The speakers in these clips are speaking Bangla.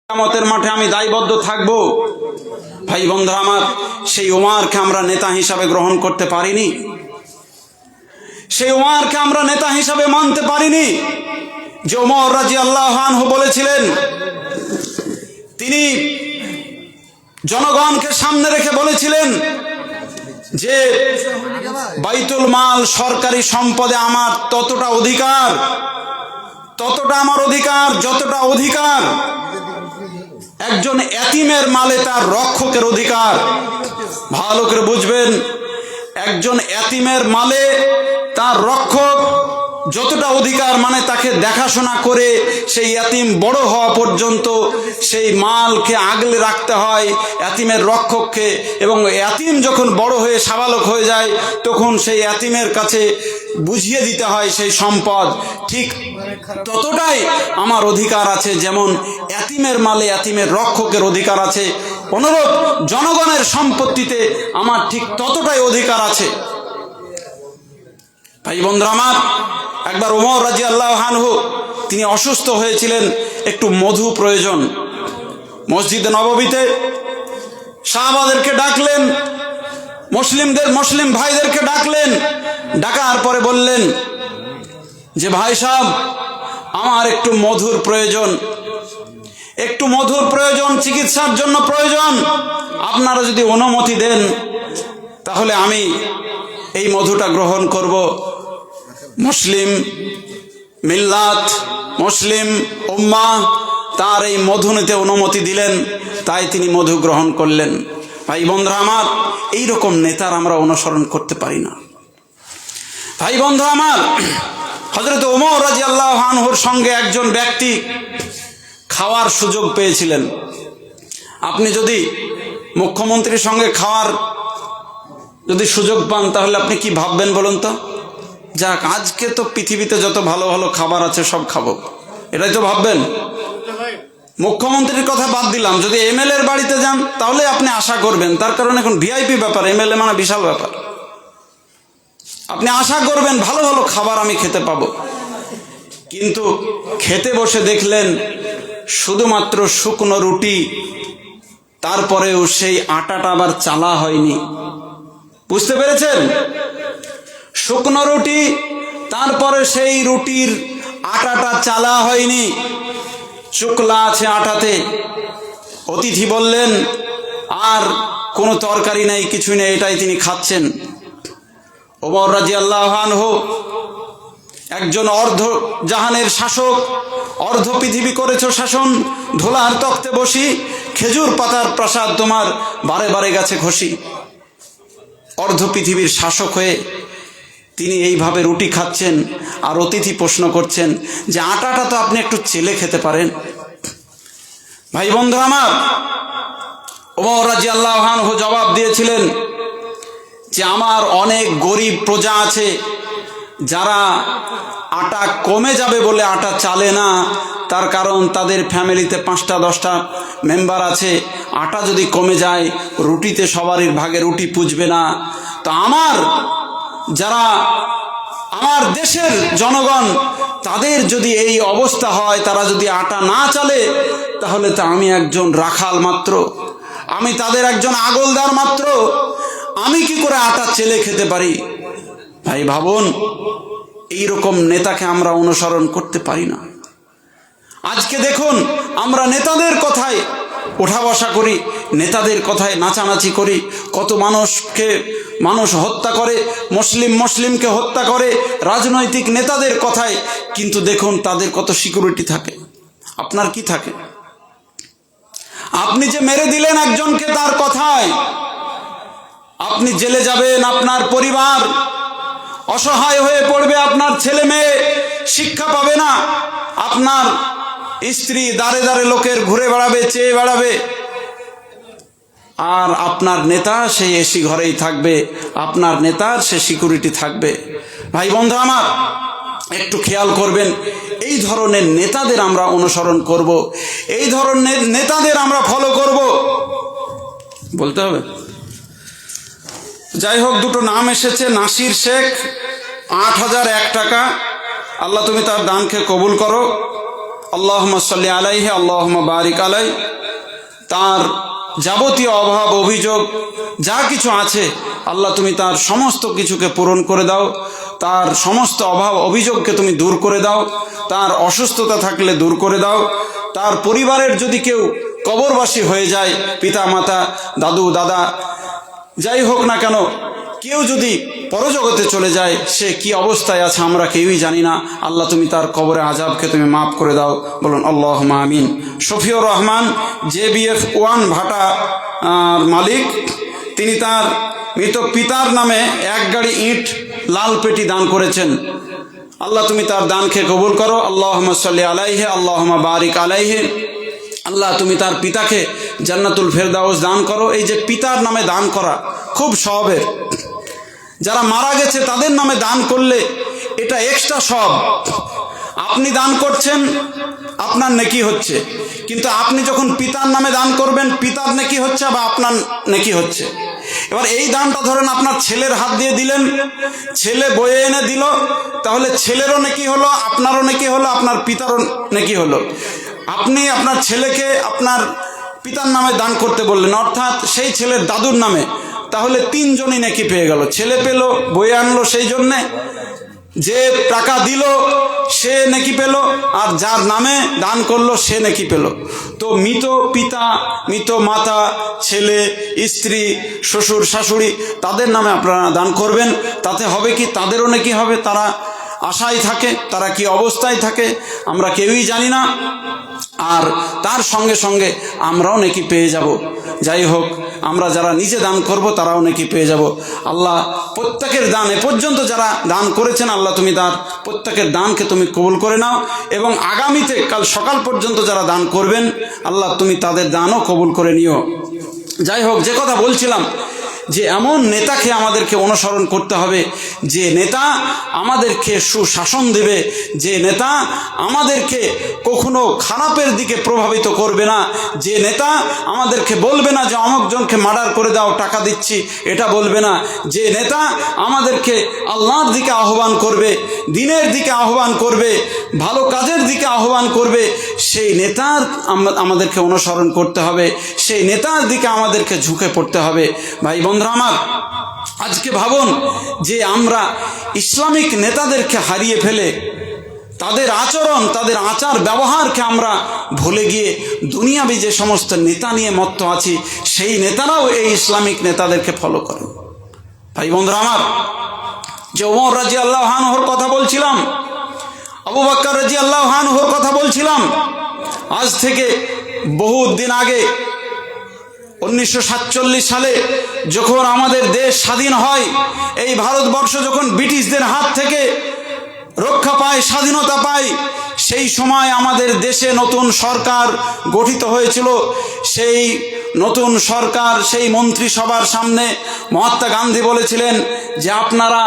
কিয়ামতের মাঠে আমি দায়বদ্ধ থাকব। ভাই বন্ধুরা আমার, সেই ওমরকে আমরা নেতা হিসাবে গ্রহণ করতে পারিনি, সেই ওমরকে আমরা নেতা হিসাবে মানতে পারিনি। যে ওমর রাদিয়াল্লাহু আনহু বলেছিলেন, তিনি জনগণকে সামনে রেখে বলেছিলেন যে বাইতুল মাল সরকারি সম্পদে আমার ততটা অধিকার, ততটা আমার অধিকার যতটা অধিকার একজন এতিমের মালে তার রক্ষকের অধিকার। ভালো করে বুঝবেন, একজন এতিমের মালে তার রক্ষক যতটা অধিকার, মানে তাকে দেখাশোনা করে সেই এতিম বড় হওয়া পর্যন্ত সেই মালকে আগলে রাখতে হয় এতিমের রক্ষককে, এবং এতিম যখন বড় হয়ে সাবালক হয়ে যায় তখন সেই এতিমের কাছে বুঝিয়ে দিতে হয় সেই সম্পদ। ঠিক ততটাই আমার অধিকার আছে, যেমন এতিমের মালে এতিমের রক্ষকের অধিকার আছে, অনুরূপ জনগণের সম্পত্তিতে আমার ঠিক ততটাই অধিকার আছে। ভাই বন্ধুরা আমার, একবার ওমর রাদিয়াল্লাহু আনহু তিনি অসুস্থ হয়েছিলেন, একটু মধু প্রয়োজন। মসজিদে নববীতে সাহাবাদেরকে ডাকলেন, মুসলিম ভাইদেরকে ডাকলেন, ডাকার পরে বললেন যে ভাই সাহেব, আমার একটু মধুর প্রয়োজন, একটু মধুর প্রয়োজন, চিকিৎসার জন্য প্রয়োজন। আপনারা যদি অনুমতি দেন তাহলে আমি এই মধুটা গ্রহণ করব। মুসলিম মিল্লাত, মুসলিম উম্মাহ তার এই মধু নিতে অনুমতি দিলেন, তাই তিনি মধু গ্রহণ করলেন। ভাই বন্ধুরা আমার, এইরকম নেতার আমরা অনুসরণ করতে পারি না। ভাই বন্ধুরা আমার, হযরত ওমর রাদিয়াল্লাহু আনহুর সঙ্গে একজন ব্যক্তি খাওয়ার সুযোগ পেয়েছিলেন। আপনি যদি মুখ্যমন্ত্রীর সঙ্গে খাওয়ার যদি সুযোগ পান তাহলে আপনি কি ভাববেন বলুন তো? যাক, আজকে তো পৃথিবীতে যত ভালো ভালো খাবার আছে সব খাবো, এটাই তো ভাববেন। মুখ্যমন্ত্রীর কথা বাদ দিলাম, যদি এমএলএর বাড়িতে যান তাহলে আপনি আশা করবেন, তার কারণ এখন ভিআইপি ব্যাপার, এমএলএ মানে বিশাল ব্যাপার। আপনি আশা করবেন ভালো ভালো খাবার আমি খেতে পাবো, কিন্তু খেতে বসে দেখলেন শুধুমাত্র শুকনো রুটি, তারপরেও সেই আটাটা আবার চালা হয়নি। বুঝতে পেরেছেন? শুকনো রুটি, তারপরে সেই রুটির আটাটা চালা হয়নি, শুকলা আছে আটাতে। অতিথি বললেন আর কোনো তরকারি নেই, কিছু নেই, এটাই তিনি খাচ্ছেন। ওমর রাদিয়াল্লাহু আনহু একজন অর্ধ জাহানের শাসক, অর্ধ পৃথিবী করেছো শাসন, ধুলার তক্তে বসি, খেজুর পাতার প্রাসাদ তোমার বারে বারে গেছে খসি। অর্ধ পৃথিবীর শাসক হয়ে তিনি এইভাবে রুটি খাচ্ছেন, আর অতিথি প্রশ্ন করছেন যে আটাটা তো আপনি একটু চেলে খেতে পারেন। ভাই বন্ধু আমার, ওমর রাদিয়াল্লাহু আনহু জবাব দিয়েছিলেন যে আমার অনেক গরিব প্রজা আছে যারা আটা কমে যাবে বলে আটা চালে না, তার কারণ তাদের ফ্যামিলিতে 5টা 10টা মেম্বার আছে, আটা যদি কমে যায় রুটিতে সবারই ভাগে রুটি পুজবে না। তো আমার যারা আমার দেশের জনগণ, তাদের যদি এই অবস্থা হয়, তারা যদি আটা না চালে, তাহলে তো আমি একজন রাখাল মাত্র, আমি তাদের একজন আগলদার মাত্র, আমি কি করে আটা চেলে খেতে পারি? ভাই ভাবুন, এইরকম নেতাকে আমরা অনুসরণ করতে পারি না। আজকে দেখুন, আমরা নেতাদের কথায় ওঠা বসা করি, নেতাদের কথায় নাচানাচি করি, কত মানুষ হত্যা করে, মুসলিমকে হত্যা করে রাজনৈতিক নেতাদের কথায়, কিন্তু দেখুন তাদের কত সিকিউরিটি থাকে। আপনার কি থাকে? আপনি যে মেরে দিলেন একজনকে তার কথায়, আপনি জেলে যাবেন, আপনার পরিবার অসহায় হয়ে পড়বে, আপনার ছেলে মেয়ে শিক্ষা পাবে না, আপনার স্ত্রী দাঁড়ে দাঁড়ে লোকের ঘুরে বেড়াবে, চেয়ে বেড়াবে, আর আপনার নেতা সেই এসি ঘরেই থাকবে, আপনার নেতার সে সিকিউরিটি থাকবে। ভাই বন্ধু আমার, একটু খেয়াল করবেন, এই ধরনের নেতাদের আমরা অনুসরণ করব, এই ধরনের নেতাদের আমরা ফলো করব, বলতে হবে। যাই হোক, দুটো নাম এসেছে, নাসির শেখ 8001 টাকা, আল্লাহ তুমি তার দানকে কবুল করো। আল্লাহুম্মা সাল্লি আলাইহি আল্লাহুম্মা বারিক আলাই, তার যাবতীয় অভাব অভিযোগ যা কিছু আছে আল্লাহ তুমি তার সমস্ত কিছুকে পূরণ করে দাও, তার সমস্ত অভাব অভিযোগকে তুমি দূর করে দাও, তার অসুস্থতা থাকলে দূর করে দাও, তার পরিবারের যদি কেউ কবরবাসী হয়ে যায়, পিতা মাতা দাদু দাদা যাই হোক না কেন, কেউ যদি পরজগতে চলে যায়, সে কি অবস্থায় আছে আমরা কেউই জানি না, আল্লাহ তুমি তার কবরে আযাবকে তুমি মাফ করে দাও, বলুন আল্লাহুম্মা আমিন। শফিউর রহমান JBF 1 ভাটা মালিক, তিনি তার মৃত পিতার নামে 1 গাড়ি ইট লাল পেটি দান করেছেন, আল্লাহ তুমি তার দানকে কবুল করো। আল্লাহুম্মা সাল্লি আলাইহি আল্লাহুম্মা বারিক আলাইহি, আল্লাহ তুমি তার পিতাকে জান্নাতুল ফেরদাউস দান করো। এই যে পিতার নামে দান করা খুব সওয়াবের, যারা মারা গেছে তাদের নামে দান করলে এটা এক্সট্রা সওয়াব। আপনি দান করছেন, আপনার নেকি হচ্ছে, কিন্তু আপনি যখন পিতার নামে দান করবেন, পিতার নেকি হচ্ছে বা আপনার নেকি হচ্ছে। এবার এই দানটা ধরেন আপনার ছেলের হাত দিয়ে দিলেন, ছেলে বয়ে এনে দিল, তাহলে ছেলেরও নেকি হলো, আপনারও নেকি হলো, আপনার পিতারও নেকি হলো। আপনি আপনার ছেলেকে আপনার পিতার নামে দান করতে বললেন, অর্থাৎ সেই ছেলের দাদুর নামে, তাহলে 3 জনই নেকি পেয়ে গেল। ছেলে পেল, বয়ে আনলো সেই জন্যে, যে টাকা দিল সে নেকি পেল, আর যার নামে দান করলো সে নেকি পেল। তো মৃত পিতা, মৃত মাতা, ছেলে, স্ত্রী, শ্বশুর শাশুড়ি তাদের নামে আপনারা দান করবেন, তাতে হবে কি তাদেরও নেকি হবে। তারা আশায় থাকে, তারা কি অবস্থায় থাকে আমরা কেউই জানি না, আর তার সঙ্গে সঙ্গে আমরাও নেকি পেয়ে যাব। যাই হোক, আমরা যারা নিজে দান করব তারাও নেকি পেয়ে যাব। আল্লাহ প্রত্যেকের দান, এ পর্যন্ত যারা দান করেছেন, আল্লাহ তুমি তার প্রত্যেকের দানকে তুমি কবুল করে নাও, এবং আগামীতে কাল সকাল পর্যন্ত যারা দান করবেন, আল্লাহ তুমি তাদের দানও কবুল করে নিও। যাই হোক, যে কথা বলছিলাম, যে এমন নেতাকে আমাদেরকে অনুসরণ করতে হবে, যে নেতা আমাদেরকে সুশাসন দেবে, যে নেতা আমাদেরকে কখনো খারাপের দিকে প্রভাবিত করবে না, যে নেতা আমাদেরকে বলবে না যে অমুকজনকে মার্ডার করে দাও টাকা দিচ্ছি, এটা বলবে না, যে নেতা আমাদেরকে আল্লাহর দিকে আহ্বান করবে, দ্বীনের দিকে আহ্বান করবে, ভালো কাজের দিকে আহ্বান করবে, সেই নেতার আমাদেরকে অনুসরণ করতে হবে, সেই নেতার দিকে আমাদেরকে ঝুঁকে পড়তে হবে। ভাই বন্ধুরা আমার, আজকে ভাবুন যে আমরা ইসলামিক নেতাদেরকে হারিয়ে ফেলে, তাদের আচরণ, তাদের আচার ব্যবহারকে আমরা ভুলে গিয়ে দুনিয়াবি যে সমস্ত নেতা নিয়ে মত্ত আছি, সেই নেতারাও এই ইসলামিক নেতাদেরকে ফলো করেন। ভাই বন্ধুরা আমার, যে ওমর রাদিয়াল্লাহু আনহুর কথা বলছিলাম, আবু বকর রাদিয়াল্লাহু আনহুর কথা বলছিলাম, আজ থেকে বহুত দিন আগে 1947 সালে যখন আমাদের দেশ স্বাধীন হয়, এই ভারতবর্ষ যখন ব্রিটিশদের হাত থেকে রক্ষা পায়, স্বাধীনতা পায়, সেই সময় আমাদের দেশে নতুন সরকার গঠিত হয়েছিল। সেই নতুন সরকার, সেই মন্ত্রিসভার সামনে মহাত্মা গান্ধী বলেছিলেন যে আপনারা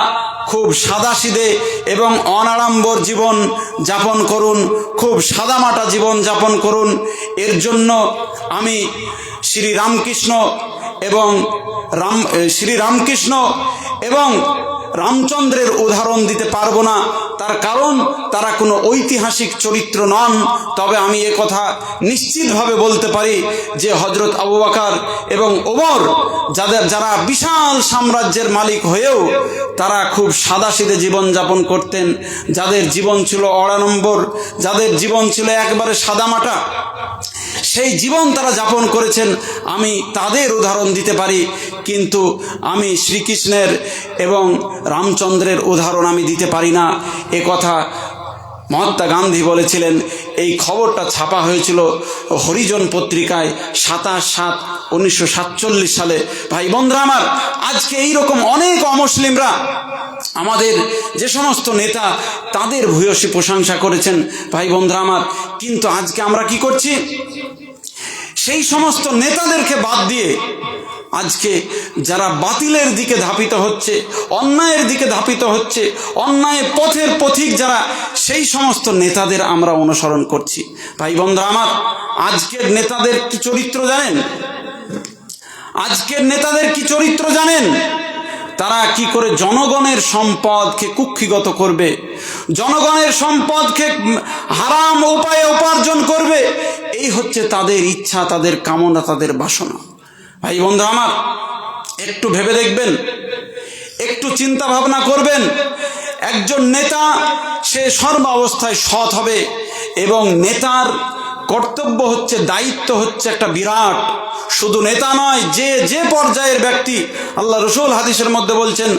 খুব সাদাসিধে এবং অনাড়ম্বর জীবন যাপন করুন, খুব সাদামাটা জীবন যাপন করুন। এর জন্য আমি শ্রীরামকৃষ্ণ এবং রামচন্দ্রের উদাহরণ দিতে পারবো না, তার কারণ তারা কোনো ঐতিহাসিক চরিত্র নন। তবে আমি কথা নিশ্চিতভাবে বলতে পারি যে হযরত আবু বকর এবং ওমর, যারা বিশাল সাম্রাজ্যের মালিক হয়েও তারা খুব সাদাসিধে জীবনযাপন করতেন, যাদের জীবন ছিল অড়ানম্বর, যাদের জীবন ছিল একবারে সাদামাটা, সেই জীবন তারা যাপন করেছেন, আমি তাদের উদাহরণ দিতে পারি। কিন্তু আমি শ্রীকৃষ্ণের এবং রামচন্দ্রের উদাহরণ আমি দিতে পারি না, এ কথা মহাত্মা গান্ধী বলেছিলেন। এই খবরটা ছাপা হয়েছিল হরিজন পত্রিকায় 27/7/1947 সালে। ভাই বন্ধুরা আমার, আজকে এইরকম অনেক অমুসলিমরা আমাদের যে সমস্ত নেতা তাদের ভূয়সী প্রশংসা করেছেন। ভাই বন্ধুরা আমার, কিন্তু আজকে আমরা কি করছি? সেই সমস্ত নেতাদেরকে বাদ দিয়ে আজকে যারা বাতিলের দিকে ধাপিত হচ্ছে, অন্যায়ের দিকে ধাপিত হচ্ছে, অন্যায় পথের পথিক যারা, সেই সমস্ত নেতাদের আমরা অনুসরণ করছি। ভাই বন্ধুরা আমার, আজকের নেতাদের কি চরিত্র জানেন? আজকের নেতাদের কি চরিত্র জানেন? তারা কি করে জনগণের সম্পদকে কুক্ষিগত করবে, জনগণের সম্পদকে হারাম উপায়ে উপার্জন করবে, এই হচ্ছে তাদের ইচ্ছা, তাদের কামনা, তাদের বাসনা। ভাই বন্ধু আমার, একটু ভেবে দেখবেন, একটু চিন্তা ভাবনা করবেন। একজন নেতা সে সর্বাবস্থায় সৎ হবে, এবং নেতার কর্তব্য হচ্ছে, দায়িত্ব হচ্ছে একটা বিরাট। শুধু নেতা নয়, যে যে পর্যায়ের ব্যক্তি, আল্লাহ রসুল হাদিসের মধ্যে বলছেন,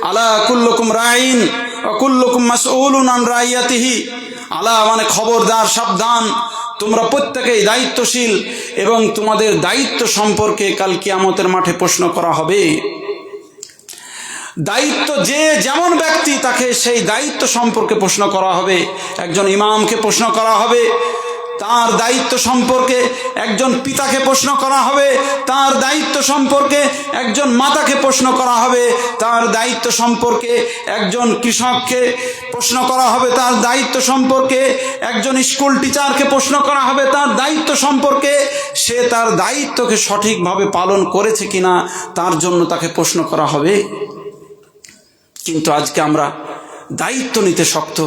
আলা কুল্লুকুম রাইন ওয়া কুল্লুকুম মাসউলুন আন রাইয়াতিহি। আলা মানে খবরদার, সাবধান, তোমরা প্রত্যেকেই দায়িত্বশীল, এবং তোমাদের দায়িত্ব সম্পর্কে কাল কিয়ামতের মাঠে প্রশ্ন করা হবে। দায়িত্ব যে যেমন ব্যক্তি, তাকে সেই দায়িত্ব সম্পর্কে প্রশ্ন করা হবে। একজন ইমামকে প্রশ্ন করা হবে তার দায়িত্ব সম্পর্কে, একজন পিতাকে প্রশ্ন করা হবে তার দায়িত্ব সম্পর্কে, একজন মাতাকে প্রশ্ন করা হবে তার দায়িত্ব সম্পর্কে, একজন কৃষককে প্রশ্ন করা হবে তার দায়িত্ব সম্পর্কে, একজন স্কুল টিচারকে প্রশ্ন করা হবে তার দায়িত্ব সম্পর্কে। সে তার দায়িত্বকে সঠিকভাবে পালন করেছে কিনা তার জন্য তাকে প্রশ্ন করা হবে। কিন্তু আজকে আমরা দায়িত্ব নিতে শক্ত,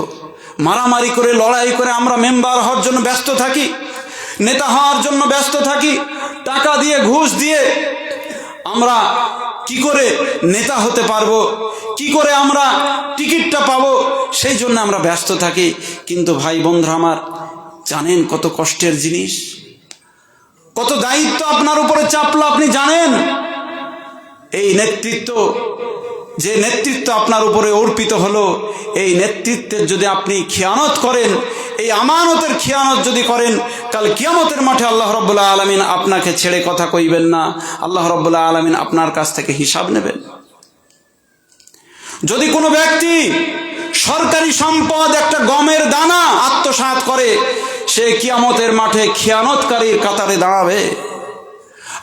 মারামারি করে, লড়াই করে আমরা মেম্বার হওয়ার জন্য ব্যস্ত থাকি, নেতা হওয়ার জন্য ব্যস্ত থাকি। টাকা দিয়ে, ঘুষ দিয়ে আমরা কি করে নেতা হতে পারবো, কি করে আমরা টিকিটটা পাবো, সেই জন্য আমরা ব্যস্ত থাকি। কিন্তু ভাই বন্ধুরা আমার, জানেন কত কষ্টের জিনিস, কত দায়িত্ব আপনার উপরে চাপলো আপনি জানেন? এই নেতৃত্ব, যে নেতৃত্ব আপনার উপরে অর্পিত হলো, এই নেতৃত্বের যদি আপনি খিয়ানত করেন, এই আমানতের খিয়ানত যদি করেন, কাল কিয়ামতের মাঠে আল্লাহ রাব্বুল আলামিন আপনাকে ছেড়ে কথা কইবেন না। আল্লাহ রাব্বুল আলামিন আপনার কাছ থেকে হিসাব নেবেন। যদি কোনো ব্যক্তি সরকারি সম্পদ, একটা গমের দানা আত্মসাৎ করে, সে কিয়ামতের মাঠে খিয়ানতকারীর কাতারে দাঁড়াবে,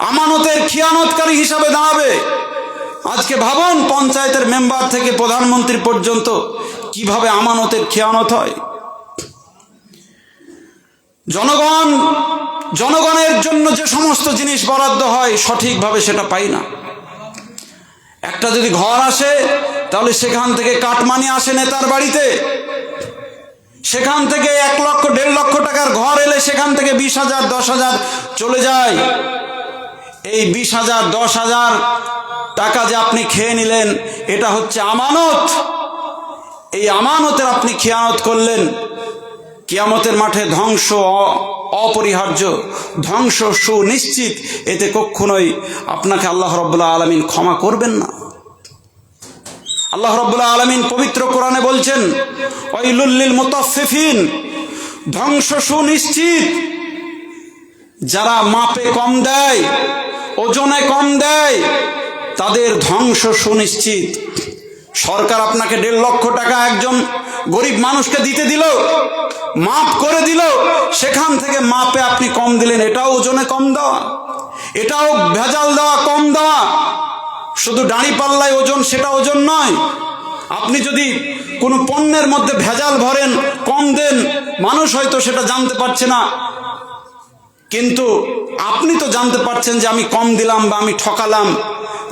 আমানতের খিয়ানতকারী হিসাবে দাঁড়াবে। আজকে ভাবুন, পঞ্চায়েতের মেম্বার থেকে প্রধানমন্ত্রী পর্যন্ত কিভাবে আমানতের খেয়ানত হয়। জনগণের জন্য যে সমস্ত জিনিস বরাদ্দ হয়, সঠিকভাবে সেটা পাই না। একটা যদি ঘর আসে, তাহলে সেখান থেকে কাটমানি আসে নেতার বাড়িতে, সেখান থেকে 1 লক্ষ 1.5 লক্ষ টাকার ঘর এলে সেখান থেকে 20,000 10,000 চলে যায়। এই 20,000 10,000 টাকা যে আপনি খেয়ে নিলেন, এটা হচ্ছে আমানত। এই আমানতের আপনি খিয়ানত করলেন, কিয়ামতের মাঠে ধ্বংস অপরিহার্য, ধ্বংস সুনিশ্চিত। এতে কখনোই আপনাকে আল্লাহ রাব্বুল আলামিন ক্ষমা করবেন না। আল্লাহ রাব্বুল আলামিন পবিত্র কোরআনে বলছেন, ওয়াইলুল লিল মুতাফফিফিন, ধ্বংস সুনিশ্চিত যারা মাপে কম দেয়, ওজনে কম দেয়, তাদের ধ্বংস সুনিশ্চিত। সরকার আপনাকে 1.5 লক্ষ টাকা একজন গরিব মানুষকে দিতে দিল, মাপ করে দিল, সেখান থেকে মাপে আপনি কম দিলেন, এটাও ওজনে কম দেওয়া, এটাও ভেজাল দেওয়া, কম দেওয়া। শুধু দাঁড়ি পাল্লায় ওজন, সেটা ওজন নয়। আপনি যদি কোনো পণ্যের মধ্যে ভেজাল ভরেন, কম দেন, মানুষ হয়তো সেটা জানতে পারছে না, কিন্তু আপনি তো জানতে পারছেন যে আমি কম দিলাম বা আমি ঠকালাম।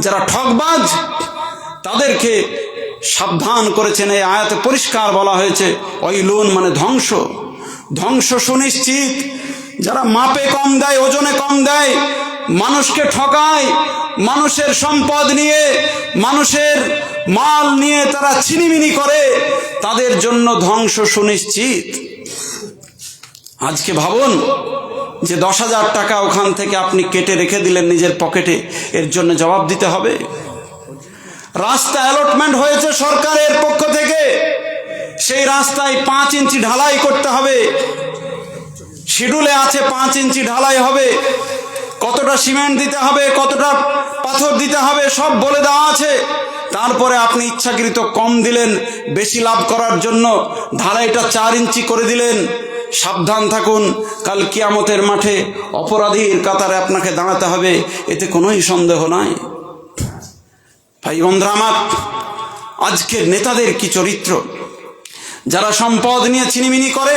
যারা ঠকবাজ, তাদেরকে সাবধান করেছেন। এই আয়াতে পরিষ্কার বলা হয়েছে, ওয়াইলুন মানে ধ্বংস, ধ্বংস সুনিশ্চিত। যারা মাপে কম দেয়, ওজনে কম দেয়, মানুষকে ঠকায়, মানুষের সম্পদ নিয়ে, মানুষের মাল নিয়ে তারা ছিনিমিনি করে, তাদের জন্য ধ্বংস সুনিশ্চিত। আজকে ভাবুন যে 10,000 টাকা ওখান থেকে আপনি কেটে রেখে দিলেন নিজের পকেটে, এর জন্য জবাব দিতে হবে। রাস্তা অ্যালটমেন্ট হয়েছে সরকারের পক্ষ থেকে, সেই রাস্তায় 5 ইঞ্চি ঢালাই করতে হবে, শিডিউলে আছে 5 ইঞ্চি ঢালাই হবে, কতটা সিমেন্ট দিতে হবে, কতটা পাথর দিতে হবে, সব বলে দেওয়া আছে। তারপরে আপনি ইচ্ছাকৃত কম দিলেন বেশি লাভ করার জন্য, ঢালাইটা 4 ইঞ্চি করে দিলেন। সাবধান থাকুন, কাল কিয়ামতের মাঠে অপরাধীর কাতারে আপনাকে দাঁড়াতে হবে, এতে কোনোই সন্দেহ নাই। ভাই বন্ধুরা আমার, আজকে নেতাদের কি চরিত্র! যারা সম্পদ নিয়ে ছিনিমিনি করে,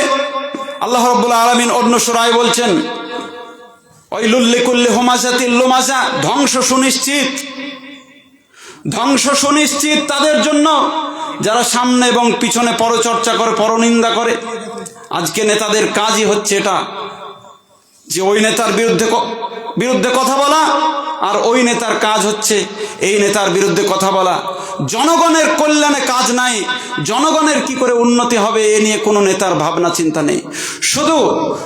আল্লাহ রাব্বুল আলামিন অন্য সূরায় বলছেন, ওয়াইলুল লিকুল্লি হুমাযাতিল লুমাযা, ধ্বংস সুনিশ্চিত। ধ্বংস সুনিশ্চিত তাদের জন্য যারা সামনে এবং পিছনে পরচর্চা করে, পরনিন্দা করে। আজকে নেতাদের কাজই হচ্ছে এটা, যে ওই নেতার বিরুদ্ধে কথা বলা, আর ওই নেতার কাজ হচ্ছে এই নেতার বিরুদ্ধে কথা বলা। জনগণের কল্যাণে কাজ নাই, জনগণের কি করে উন্নতি হবে এ নিয়ে কোনো নেতার ভাবনা চিন্তা নেই। শুধু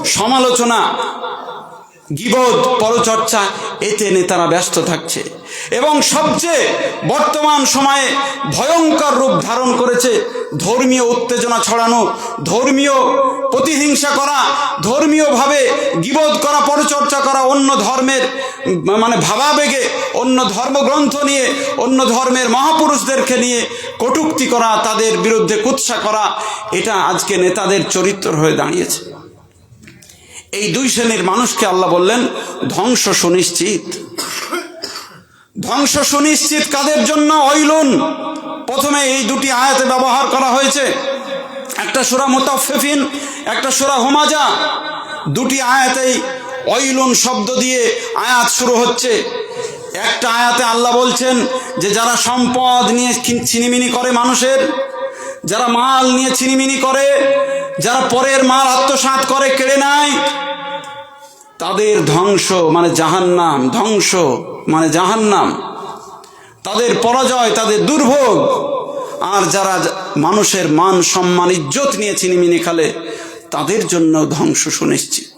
সমালোচনা, গীবত, পরচর্চা, এতে নেতারা ব্যস্ত থাকছে। এবং সবচেয়ে বর্তমান সময়ে ভয়ঙ্কর রূপ ধারণ করেছে ধর্মীয় উত্তেজনা ছড়ানো, ধর্মীয় প্রতিহিংসা করা, ধর্মীয়ভাবে গীবত করা, পরচর্চা করা, অন্য ধর্মের মানে ভাবাবেগে, অন্য ধর্মগ্রন্থ নিয়ে, অন্য ধর্মের মহাপুরুষদেরকে নিয়ে কটূক্তি করা, তাদের বিরুদ্ধে কুৎসা করা। এটা আজকে নেতাদের চরিত্র হয়ে দাঁড়িয়েছে। এই দুই শ্রেণীর মানুষকে আল্লাহ বললেন ধ্বংস সুনিশ্চিত। ধ্বংস সুনিশ্চিত কাদের জন্য? ওয়াইলুন। প্রথমে এই দুটি আয়াতে ব্যবহার করা হয়েছে, একটা সূরা মুতাফফিফিন, একটা সূরা হুমাজা। দুটি আয়াতেই ওয়াইলুন শব্দ দিয়ে আয়াত শুরু হচ্ছে। একটা আয়াতে আল্লাহ বলছেন যে যারা সম্পদ নিয়ে ছিনিমিনি করে, মানুষের যারা মাল নিয়ে ছিনিমিনি করে, যারা পরের মাল আত্মসাৎ করে, কেড়ে নেয়, তাদের ধ্বংস মানে জাহান্নাম, ধ্বংস মানে জাহান্নাম, তাদের পরাজয়, তাদের দুর্ভোগ। আর যারা মানুষের মান সম্মান ইজ্জত নিয়ে ছিনিমিনি খেলে, তাদের জন্য ধ্বংস সুনিশ্চিত।